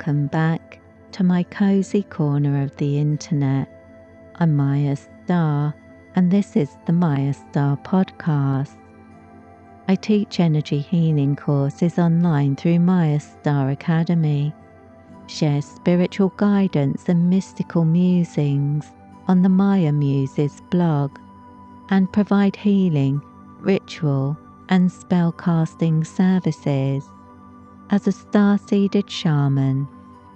welcome back to my cozy corner of the internet. I'm Mayastar, and this is the Mayastar podcast. I teach energy healing courses online through Mayastar Academy, share spiritual guidance and mystical musings on the Maya Muses blog, and provide healing, ritual, and spellcasting services. As a star-seeded shaman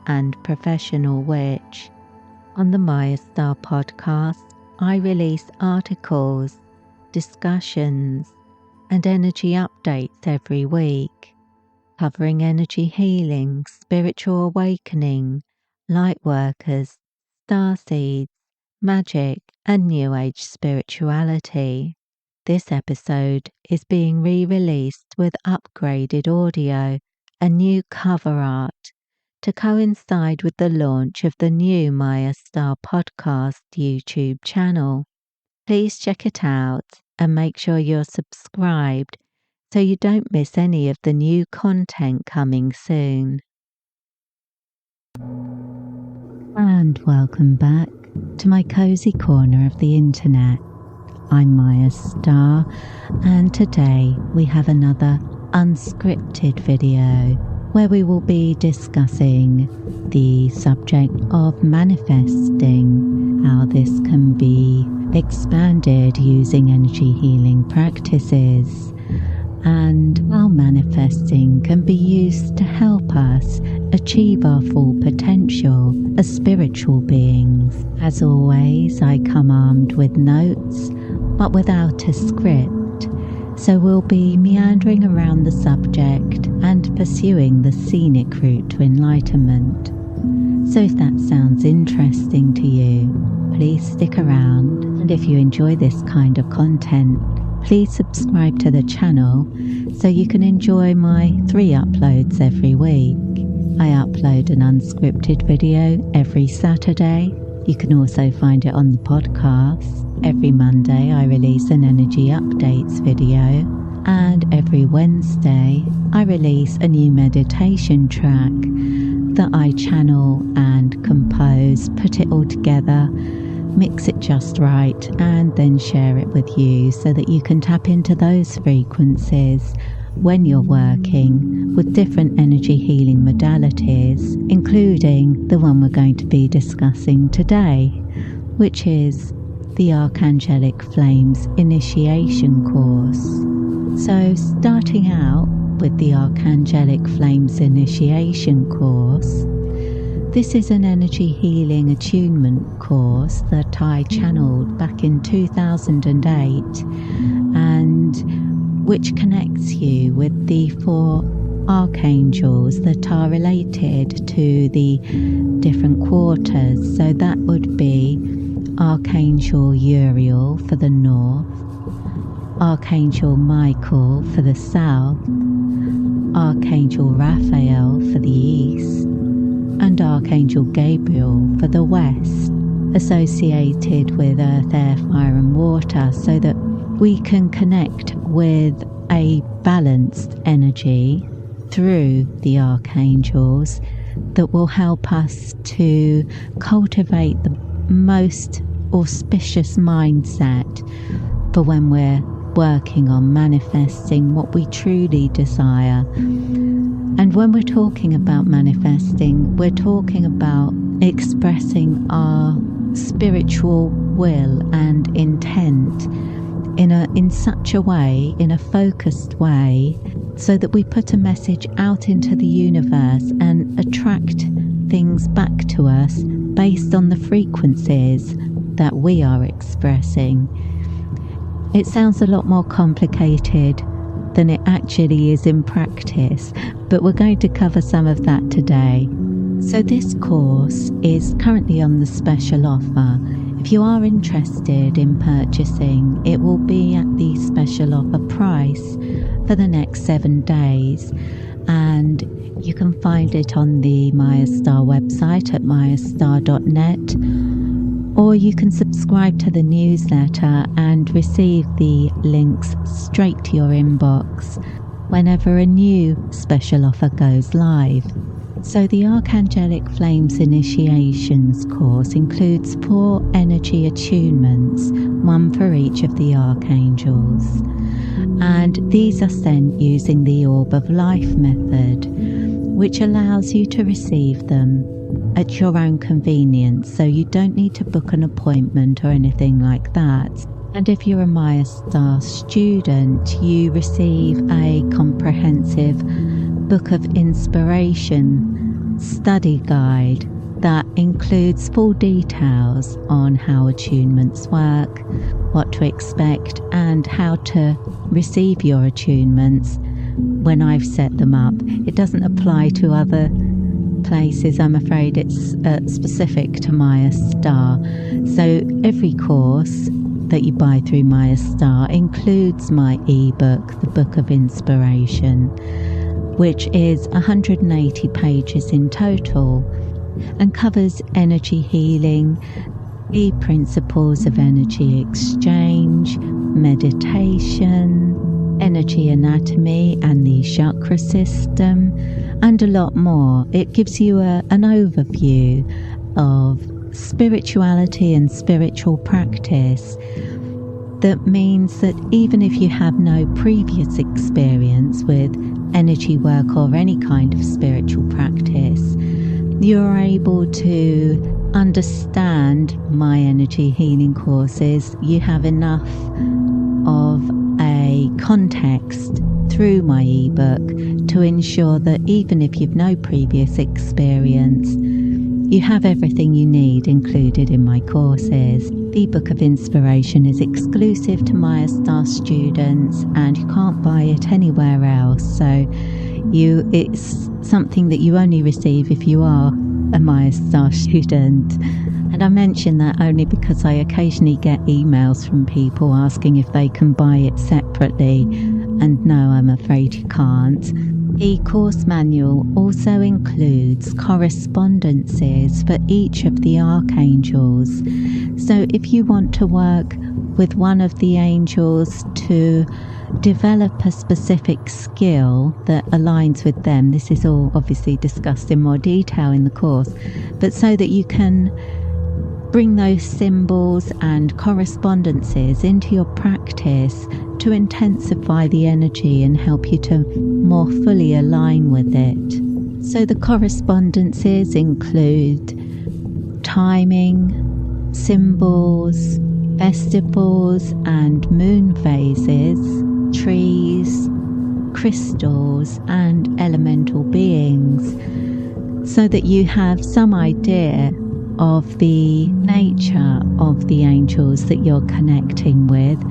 and professional witch, on the Mayastar podcast, I release articles, discussions, and energy updates every week, covering energy healing, spiritual awakening, light workers, starseeds, magic, and New Age spirituality. This episode is being re-released with upgraded audio and new cover art to coincide with the launch of the new Mayastar podcast YouTube channel. Please check it out and make sure you're subscribed so you don't miss any of the new content coming soon. And welcome back to my cozy corner of the internet. I'm Mayastar, and today we have another unscripted video where we will be discussing the subject of manifesting, how this can be expanded using energy healing practices, and how manifesting can be used to help us achieve our full potential as spiritual beings. As always, I come armed with notes, but without a script. So we'll be meandering around the subject and pursuing the scenic route to enlightenment. So if that sounds interesting to you, please stick around. And if you enjoy this kind of content, please subscribe to the channel so you can enjoy my 3 uploads every week. I upload an unscripted video every Saturday. You can also find it on the podcast. Every Monday I release an energy updates video, and every Wednesday I release a new meditation track that I channel and compose, put it all together, mix it just right, and then share it with you so that you can tap into those frequencies when you're working with different energy healing modalities, including the one we're going to be discussing today, which is the Archangelic Flames Initiation Course. So starting out with the Archangelic Flames Initiation Course, this is an energy healing attunement course that I channeled back in 2008 and which connects you with the 4 archangels that are related to the different quarters. So that would be Archangel Uriel for the north, Archangel Michael for the south, Archangel Raphael for the east, and Archangel Gabriel for the west, associated with earth, air, fire and water, so that we can connect with a balanced energy through the archangels that will help us to cultivate the most auspicious mindset for when we're working on manifesting what we truly desire. And when we're talking about manifesting, we're talking about expressing our spiritual will and intent in such a way, in a focused way, so that we put a message out into the universe and attract things back to us based on the frequencies that we are expressing. It sounds a lot more complicated than it actually is in practice, but we're going to cover some of that today. So this course is currently on the special offer. If you are interested in purchasing, it will be at the special offer price for the next 7 days, and you can find it on the Mayastar website at mayastar.net, or you can subscribe to the newsletter and receive the links straight to your inbox whenever a new special offer goes live. So the Archangelic Flames Initiations course includes 4 energy attunements, one for each of the archangels. And these are sent using the Orb of Life method, which allows you to receive them at your own convenience, so you don't need to book an appointment or anything like that. And if you're a Mayastar student, you receive a comprehensive Book of Inspiration study guide that includes full details on how attunements work, what to expect, and how to receive your attunements when I've set them up. It doesn't apply to other places. I'm afraid it's specific to Mayastar. So every course that you buy through Mayastar includes my ebook, the Book of Inspiration, which is 180 pages in total and covers energy healing, the principles of energy exchange, meditation, energy anatomy and the chakra system, and a lot more. It gives you an overview of spirituality and spiritual practice. That means that even if you have no previous experience with energy work or any kind of spiritual practice, you're able to understand my energy healing courses. You have enough of a context through my ebook to ensure that even if you've no previous experience, you have everything you need included in my courses. The Book of Inspiration is exclusive to Mayastar students and you can't buy it anywhere else. So it's something that you only receive if you are a Mayastar student. And I mention that only because I occasionally get emails from people asking if they can buy it separately. And no, I'm afraid you can't. The course manual also includes correspondences for each of the archangels. So if you want to work with one of the angels to develop a specific skill that aligns with them, this is all obviously discussed in more detail in the course, but so that you can bring those symbols and correspondences into your practice to intensify the energy and help you to more fully align with it. So the correspondences include timing, symbols, festivals and moon phases, trees, crystals and elemental beings, so that you have some idea of the nature of the angels that you're connecting with,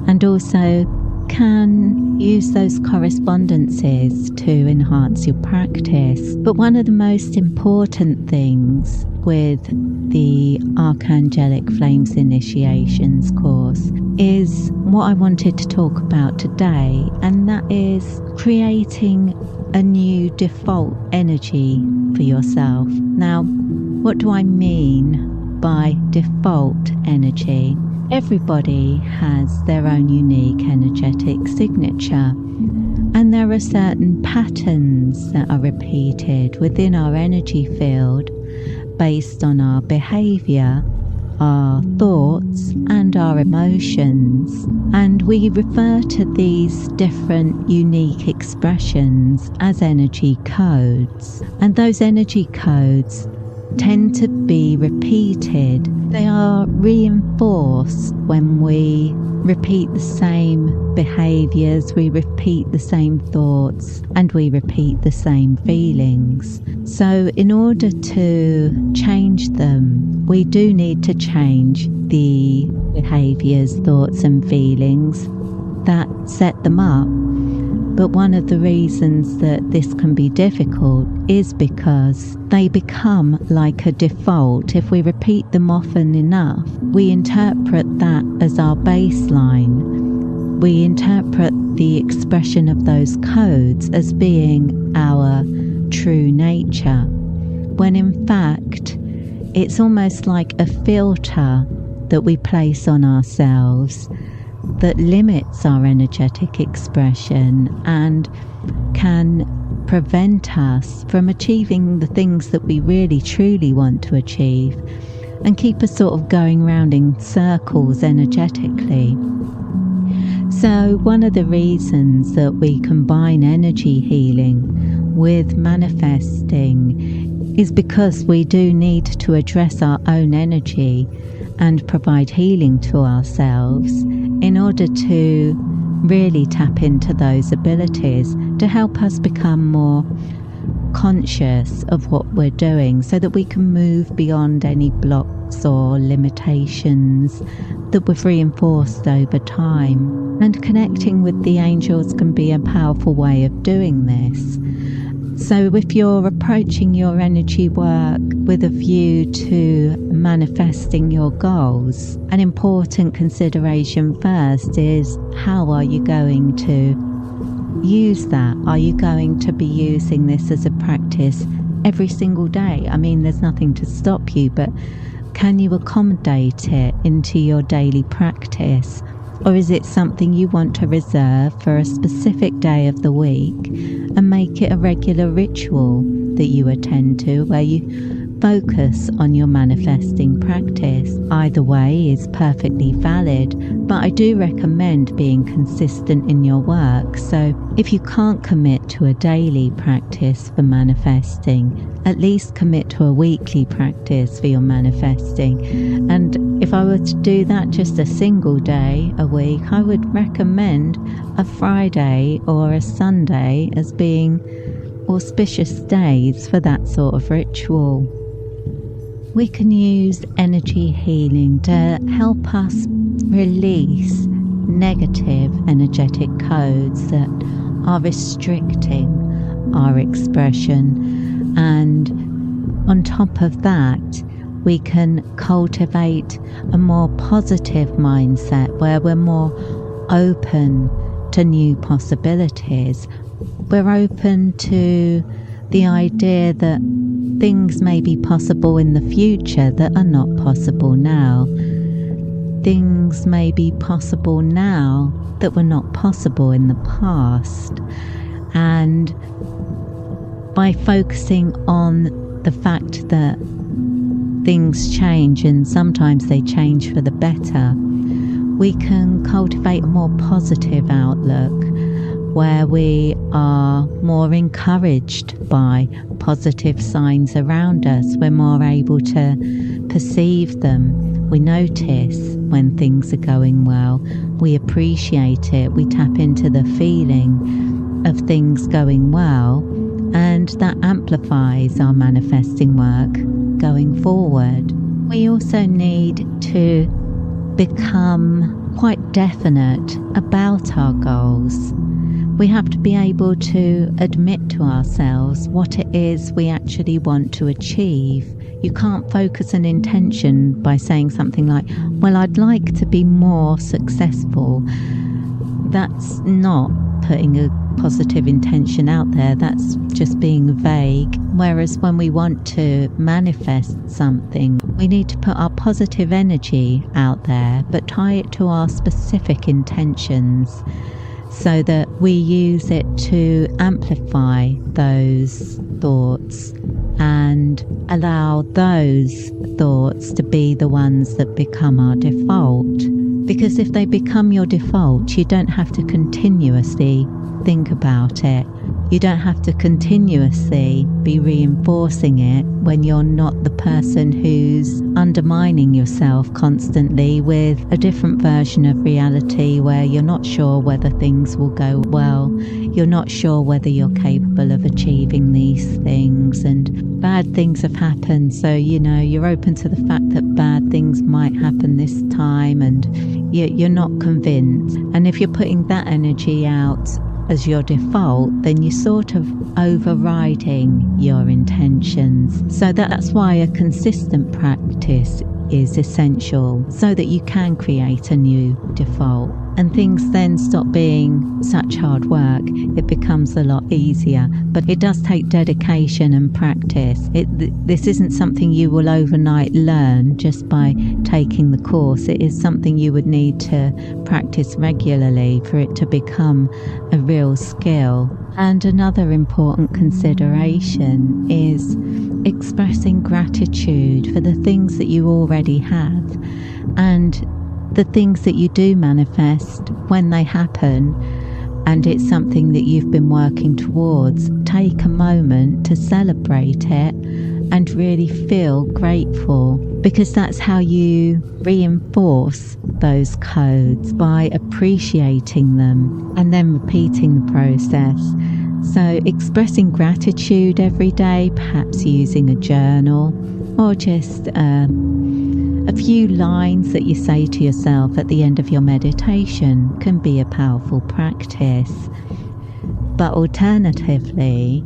and also can use those correspondences to enhance your practice. But one of the most important things with the Archangelic Flames Initiations course is what I wanted to talk about today, and that is creating a new default energy for yourself. Now, what do I mean by default energy? Everybody has their own unique energetic signature, and there are certain patterns that are repeated within our energy field based on our behavior, our thoughts and our emotions, and we refer to these different unique expressions as energy codes. And those energy codes tend to be repeated. They are reinforced when we repeat the same behaviors, we repeat the same thoughts, and we repeat the same feelings. So in order to change them, we do need to change the behaviors, thoughts and feelings that set them up. But one of the reasons that this can be difficult is because they become like a default. If we repeat them often enough, we interpret that as our baseline. We interpret the expression of those codes as being our true nature, when in fact it's almost like a filter that we place on ourselves that limits our energetic expression and can prevent us from achieving the things that we really truly want to achieve, and keep us sort of going round in circles energetically. So one of the reasons that we combine energy healing with manifesting is because we do need to address our own energy and provide healing to ourselves in order to really tap into those abilities to help us become more conscious of what we're doing, so that we can move beyond any blocks or limitations that we've reinforced over time. And connecting with the angels can be a powerful way of doing this. So if you're approaching your energy work with a view to manifesting your goals, an important consideration first is, how are you going to use that? Are you going to be using this as a practice every single day? I mean, there's nothing to stop you, but can you accommodate it into your daily practice? Or is it something you want to reserve for a specific day of the week and make it a regular ritual that you attend to, where you focus on your manifesting practice? Either way is perfectly valid, but I do recommend being consistent in your work. So if you can't commit to a daily practice for manifesting, at least commit to a weekly practice for your manifesting. And if I were to do that just a single day a week, I would recommend a Friday or a Sunday as being auspicious days for that sort of ritual. We can use energy healing to help us release negative energetic codes that are restricting our expression. And on top of that, we can cultivate a more positive mindset where we're more open to new possibilities. We're open to the idea that things may be possible in the future that are not possible now. Things may be possible now that were not possible in the past. And by focusing on the fact that things change, and sometimes they change for the better, we can cultivate a more positive outlook where we are more encouraged by positive signs around us. We're more able to perceive them. We notice when things are going well. We appreciate it. We tap into the feeling of things going well, and that amplifies our manifesting work going forward. We also need to become quite definite about our goals. We have to be able to admit to ourselves what it is we actually want to achieve. You can't focus an intention by saying something like, well, I'd like to be more successful. That's not putting a positive intention out there. That's just being vague. Whereas when we want to manifest something, we need to put our positive energy out there, but tie it to our specific intentions, so that we use it to amplify those thoughts and allow those thoughts to be the ones that become our default. Because if they become your default, you don't have to continuously think about it. You don't have to continuously be reinforcing it when you're not the person who's undermining yourself constantly with a different version of reality, where you're not sure whether things will go well, you're not sure whether you're capable of achieving these things, and bad things have happened, so you're open to the fact that bad things might happen this time, and you're not convinced. And if you're putting that energy out as your default, then you're sort of overriding your intentions. So that's why a consistent practice is essential, so that you can create a new default. And things then stop being such hard work. It becomes a lot easier. But it does take dedication and practice. This isn't something you will overnight learn just by taking the course. It is something you would need to practice regularly for it to become a real skill. And another important consideration is expressing gratitude for the things that you already have and the things that you do manifest when they happen, and it's something that you've been working towards. Take a moment to celebrate it and really feel grateful, because that's how you reinforce those codes, by appreciating them and then repeating the process. So expressing gratitude every day, perhaps using a journal or just a few lines that you say to yourself at the end of your meditation, can be a powerful practice. But alternatively,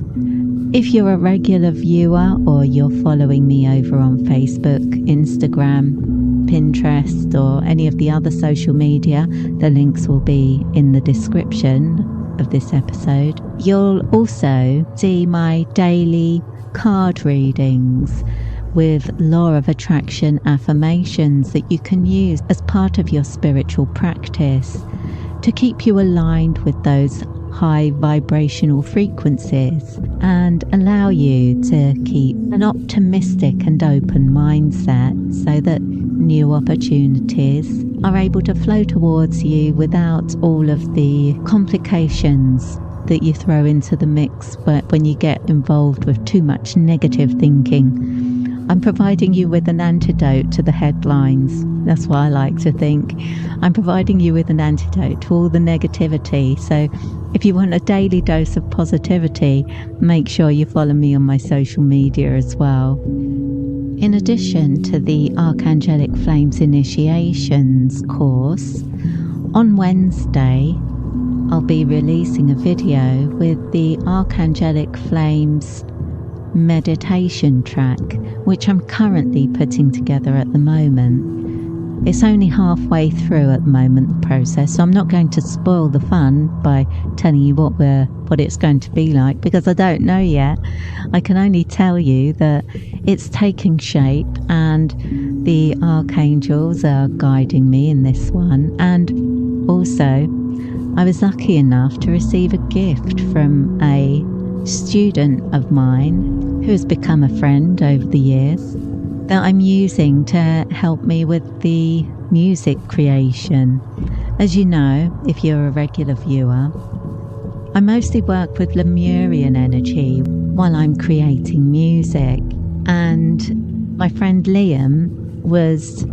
if you're a regular viewer or you're following me over on Facebook, Instagram, Pinterest, or any of the other social media, the links will be in the description of this episode. You'll also see my daily card readings with law of attraction affirmations that you can use as part of your spiritual practice to keep you aligned with those high vibrational frequencies and allow you to keep an optimistic and open mindset, so that new opportunities are able to flow towards you without all of the complications that you throw into the mix when you get involved with too much negative thinking. I'm providing you with an antidote to the headlines. That's what I like to think. I'm providing you with an antidote to all the negativity. So if you want a daily dose of positivity, make sure you follow me on my social media as well. In addition to the Archangelic Flames Initiations course, on Wednesday, I'll be releasing a video with the Archangelic Flames meditation track, which I'm currently putting together at the moment. It's only halfway through at the moment, the process, so I'm not going to spoil the fun by telling you what it's going to be like, because I don't know yet. I can only tell you that it's taking shape and the archangels are guiding me in this one. And also, I was lucky enough to receive a gift from a student of mine who has become a friend over the years, that I'm using to help me with the music creation. As you know, if you're a regular viewer, I mostly work with Lemurian energy while I'm creating music, and my friend Liam was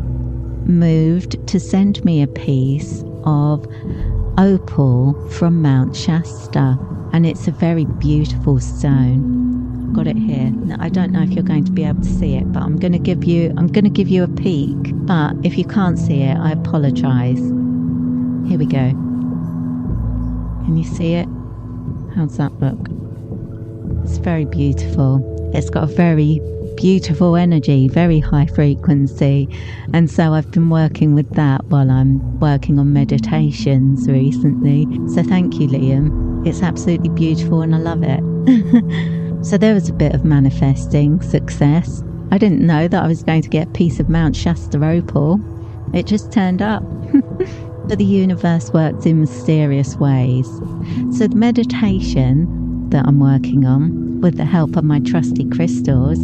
moved to send me a piece of opal from Mount Shasta, and it's a very beautiful stone. I've got it here. Now, I don't know if you're going to be able to see it, but I'm going to give you a peek. But if you can't see it, I apologise. Here we go. Can you see it? How's that look? It's very beautiful. It's got a very beautiful energy, very high frequency, and so I've been working with that while I'm working on meditations recently. So thank you, Liam. It's absolutely beautiful and I love it. So there was a bit of manifesting success. I didn't know that I was going to get a piece of Mount Shasta opal. It just turned up. But the universe works in mysterious ways. So the meditation that I'm working on, with the help of my trusty crystals,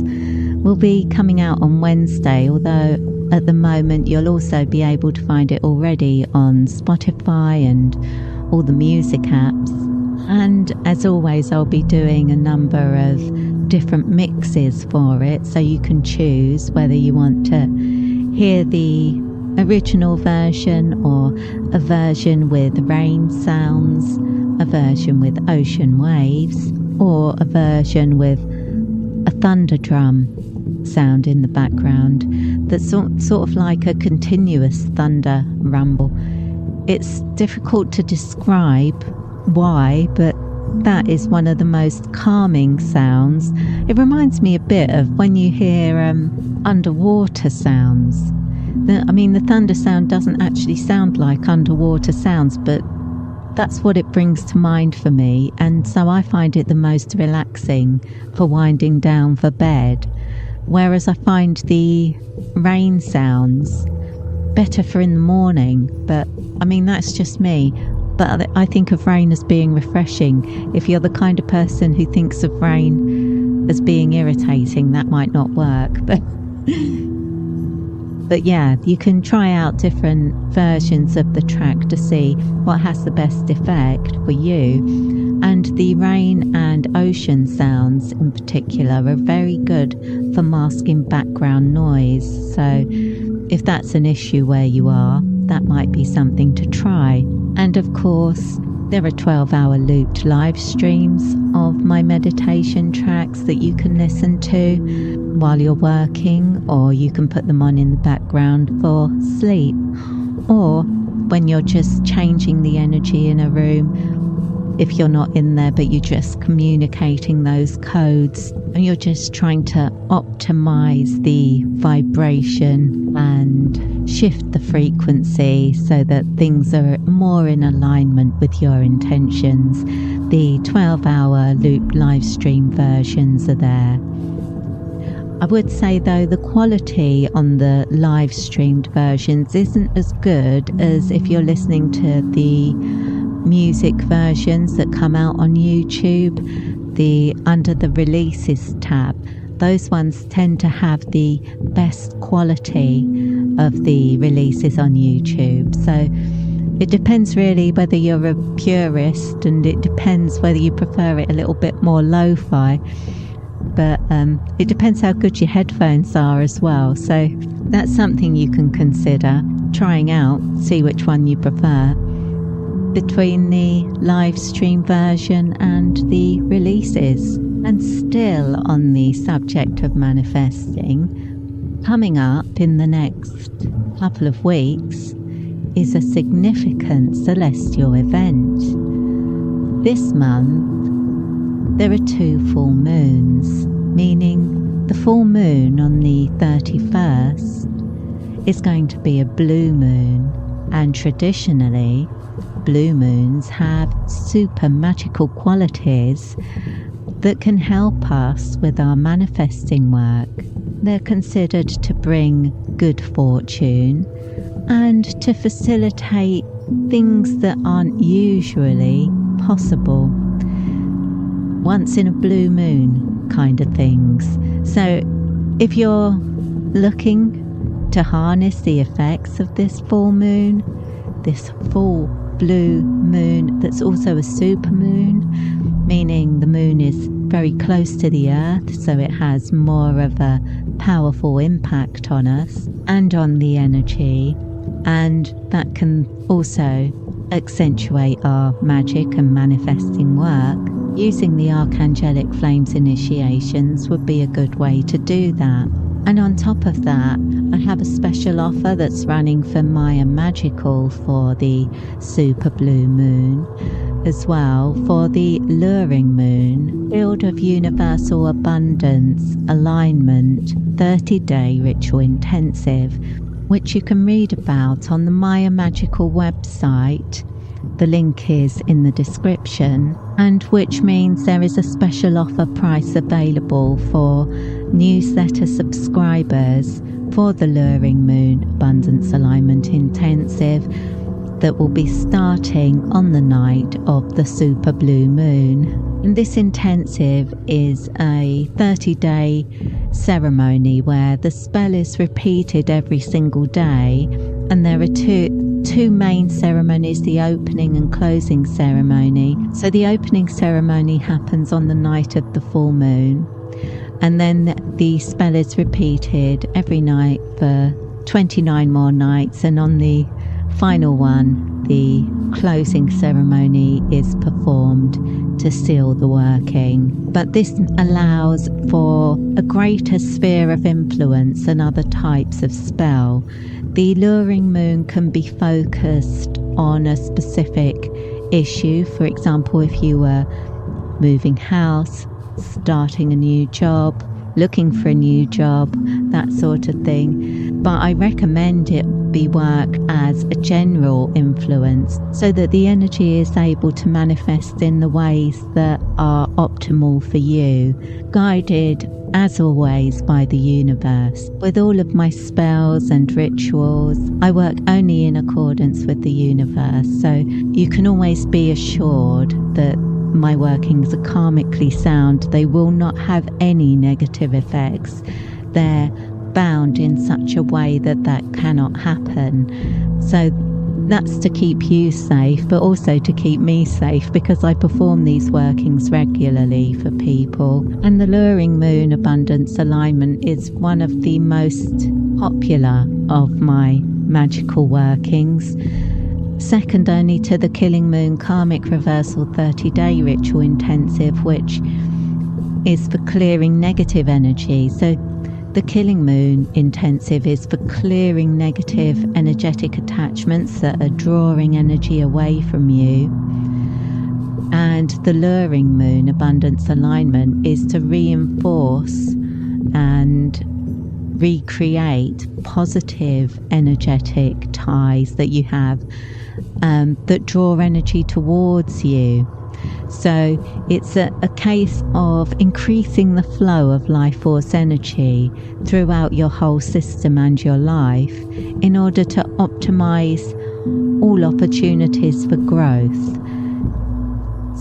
will be coming out on Wednesday, although at the moment you'll also be able to find it already on Spotify and all the music apps. And as always, I'll be doing a number of different mixes for it, so you can choose whether you want to hear the original version or a version with rain sounds, a version with ocean waves, or a version with a thunder drum sound in the background that's sort of like a continuous thunder rumble. It's difficult to describe why, but that is one of the most calming sounds. It reminds me a bit of when you hear underwater sounds. The thunder sound doesn't actually sound like underwater sounds, but that's what it brings to mind for me, and so I find it the most relaxing for winding down for bed, whereas I find the rain sounds better for in the morning. But that's just me. But I think of rain as being refreshing. If you're the kind of person who thinks of rain as being irritating, that might not work. But yeah, you can try out different versions of the track to see what has the best effect for you. And the rain and ocean sounds in particular are very good for masking background noise. So if that's an issue where you are, that might be something to try. And of course, there are 12-hour looped live streams of my meditation tracks that you can listen to while you're working, or you can put them on in the background for sleep, or when you're just changing the energy in a room, if you're not in there but you're just communicating those codes and you're just trying to optimize the vibration and shift the frequency so that things are more in alignment with your intentions. The 12-hour loop live stream versions are there. I would say though, the quality on the live streamed versions isn't as good as if you're listening to the music versions that come out on YouTube. Under the releases tab, those ones tend to have the best quality of the releases on YouTube. So it depends really whether you're a purist, and it depends whether you prefer it a little bit more lo-fi. But it depends how good your headphones are as well. So that's something you can consider trying out, see which one you prefer between the live stream version and the releases. And still on the subject of manifesting, coming up in the next couple of weeks is a significant celestial event. This month there are 2 full moons, meaning the full moon on the 31st is going to be a blue moon, and traditionally blue moons have super magical qualities that can help us with our manifesting work. They're considered to bring good fortune and to facilitate things that aren't usually possible. Once in a blue moon kind of things. So if you're looking to harness the effects of this full moon, this full blue moon that's also a super moon, meaning the moon is very close to the earth, so it has more of a powerful impact on us and on the energy, and that can also accentuate our magic and manifesting work. Using the Archangelic Flames initiations would be a good way to do that. And on top of that, I have a special offer that's running for Maya Magical for the super blue moon, as well for the luring moon, Field of Universal Abundance Alignment 30-day ritual intensive, which you can read about on the Maya Magical website. The link is in the description, and which means there is a special offer price available for newsletter subscribers for the Luring Moon Abundance Alignment Intensive that will be starting on the night of the super blue moon. And this intensive is a 30-day ceremony where the spell is repeated every single day, and there are two main ceremonies, the opening and closing ceremony. So the opening ceremony happens on the night of the full moon, and then the spell is repeated every night for 29 more nights, and on the final one, the closing ceremony is performed to seal the working. But this allows for a greater sphere of influence than other types of spell. The luring moon can be focused on a specific issue. For example, if you were moving house, starting a new job, looking for a new job, that sort of thing. But I recommend it be worked as a general influence so that the energy is able to manifest in the ways that are optimal for you, guided as always, by the universe. With all of my spells and rituals, I work only in accordance with the universe, so you can always be assured that my workings are karmically sound. They will not have any negative effects. They're bound in such a way that cannot happen. So that's to keep you safe, but also to keep me safe, because I perform these workings regularly for people. And the luring moon abundance alignment is one of the most popular of my magical workings, second only to the killing moon karmic reversal 30-day ritual intensive, which is for clearing negative energy. So the killing moon intensive is for clearing negative energetic attachments that are drawing energy away from you. And the luring moon abundance alignment is to reinforce and recreate positive energetic ties that you have that draw energy towards you. So it's a case of increasing the flow of life force energy throughout your whole system and your life in order to optimize all opportunities for growth.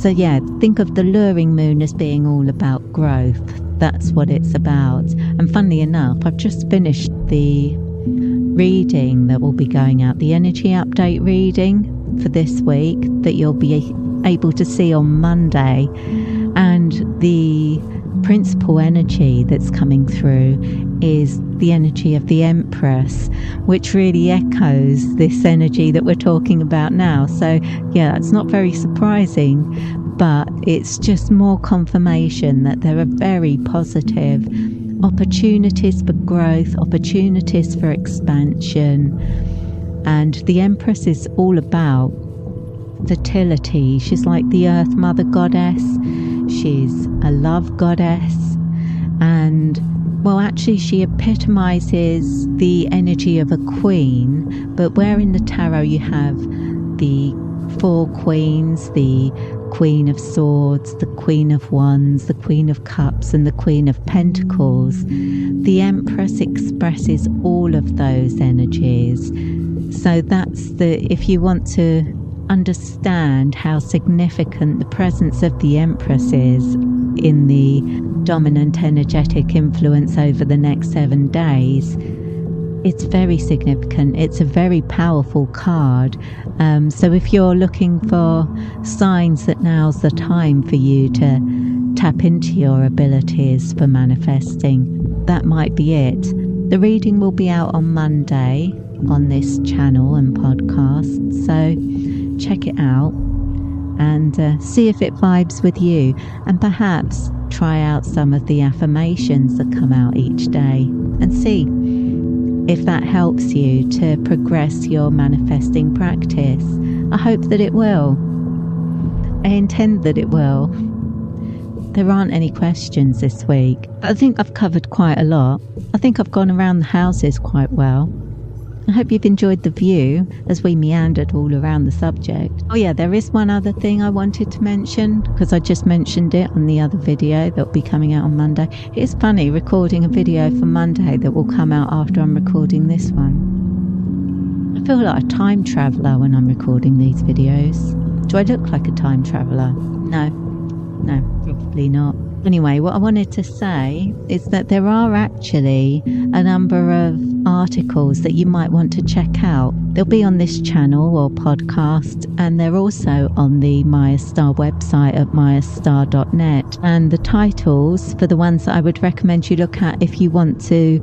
So yeah, think of the luring moon as being all about growth. That's what it's about. And funnily enough, I've just finished the reading that will be going out, the energy update reading for this week that you'll be able to see on Monday, and the principal energy that's coming through is the energy of the Empress, which really echoes this energy that we're talking about now. So yeah, it's not very surprising, but it's just more confirmation that there are very positive opportunities for growth, opportunities for expansion. And the Empress is all about fertility. She's like the Earth Mother Goddess. She's a love goddess. And, well, actually she epitomizes the energy of a queen. But where in the tarot you have the four queens, the Queen of Swords, the Queen of Wands, the Queen of Cups, and the Queen of Pentacles, the Empress expresses all of those energies. So that's if you want to understand how significant the presence of the Empress is in the dominant energetic influence over the next 7 days, it's very significant. It's a very powerful card. So if you're looking for signs that now's the time for you to tap into your abilities for manifesting, that might be it. The reading will be out on Monday on this channel and podcast. So check it out and see if it vibes with you, and perhaps try out some of the affirmations that come out each day and see if that helps you to progress your manifesting practice. I hope that it will. I intend that it will. There aren't any questions this week. I think I've covered quite a lot. I think I've gone around the houses quite well. I hope you've enjoyed the view as we meandered all around the subject. Oh yeah, there is one other thing I wanted to mention, because I just mentioned it on the other video that will be coming out on Monday. It's funny recording a video for Monday that will come out after I'm recording this one. I feel like a time traveller when I'm recording these videos. Do I look like a time traveller? No, probably not. Anyway, what I wanted to say is that there are actually a number of articles that you might want to check out. They'll be on this channel or podcast, and they're also on the Mayastar website at mayastar.net. And the titles for the ones that I would recommend you look at if you want to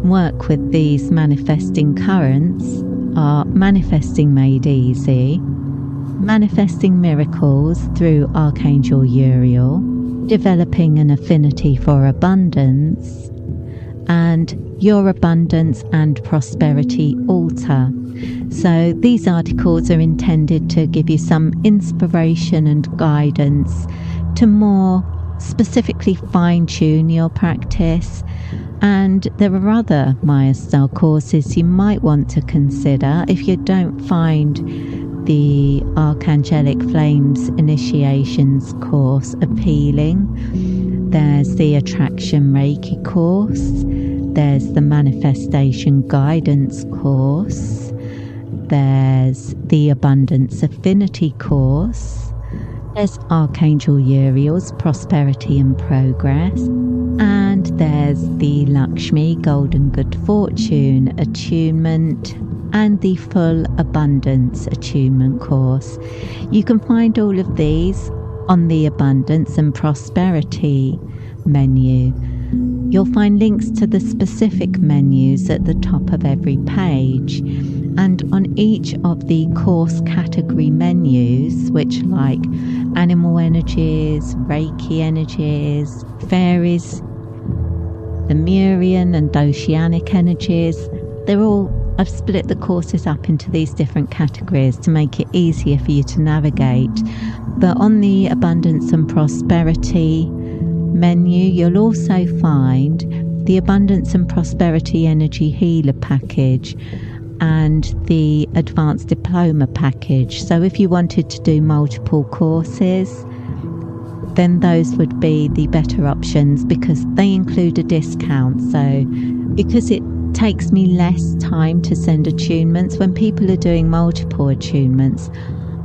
work with these manifesting currents are Manifesting Made Easy, Manifesting Miracles through Archangel Uriel, Developing an Affinity for Abundance, and Your Abundance and Prosperity Altar. So these articles are intended to give you some inspiration and guidance to more specifically fine-tune your practice. And there are other Mayastar courses you might want to consider if you don't find the Archangelic Flames Initiations course appealing. There's the Attraction Reiki course. There's the Manifestation Guidance course. There's the Abundance Affinity course. There's Archangel Uriel's Prosperity and Progress. And there's the Lakshmi Golden Good Fortune Attunement and the Full Abundance Attunement course. You can find all of these on the Abundance and Prosperity menu. You'll find links to the specific menus at the top of every page, and on each of the course category menus, which like animal energies, Reiki energies, fairies, the Murian and Oceanic energies, I've split the courses up into these different categories to make it easier for you to navigate. But on the Abundance and Prosperity menu, you'll also find the Abundance and Prosperity Energy Healer package and the Advanced Diploma package. So if you wanted to do multiple courses, then those would be the better options because they include a discount. So because it takes me less time to send attunements, when people are doing multiple attunements,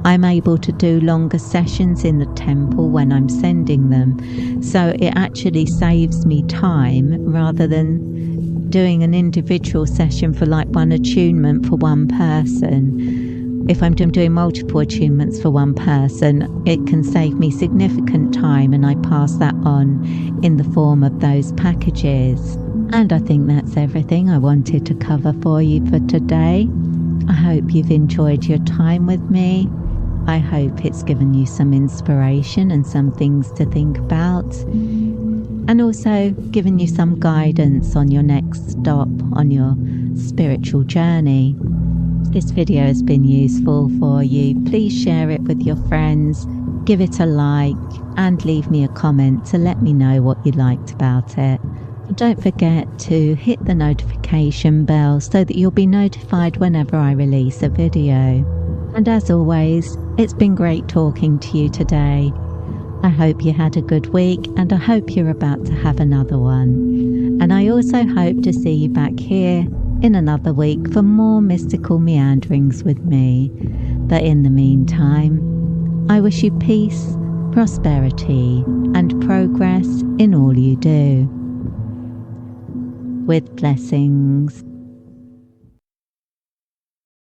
I'm able to do longer sessions in the temple when I'm sending them. So it actually saves me time rather than doing an individual session for like one attunement for one person. If I'm doing multiple attunements for one person, it can save me significant time, and I pass that on in the form of those packages. And I think that's everything I wanted to cover for you for today. I hope you've enjoyed your time with me. I hope it's given you some inspiration and some things to think about, and also given you some guidance on your next stop on your spiritual journey. If this video has been useful for you, please share it with your friends, give it a like, and leave me a comment to let me know what you liked about it. Don't forget to hit the notification bell so that you'll be notified whenever I release a video. And as always, it's been great talking to you today. I hope you had a good week, and I hope you're about to have another one. And I also hope to see you back here in another week for more mystical meanderings with me. But in the meantime, I wish you peace, prosperity, and progress in all you do. With blessings.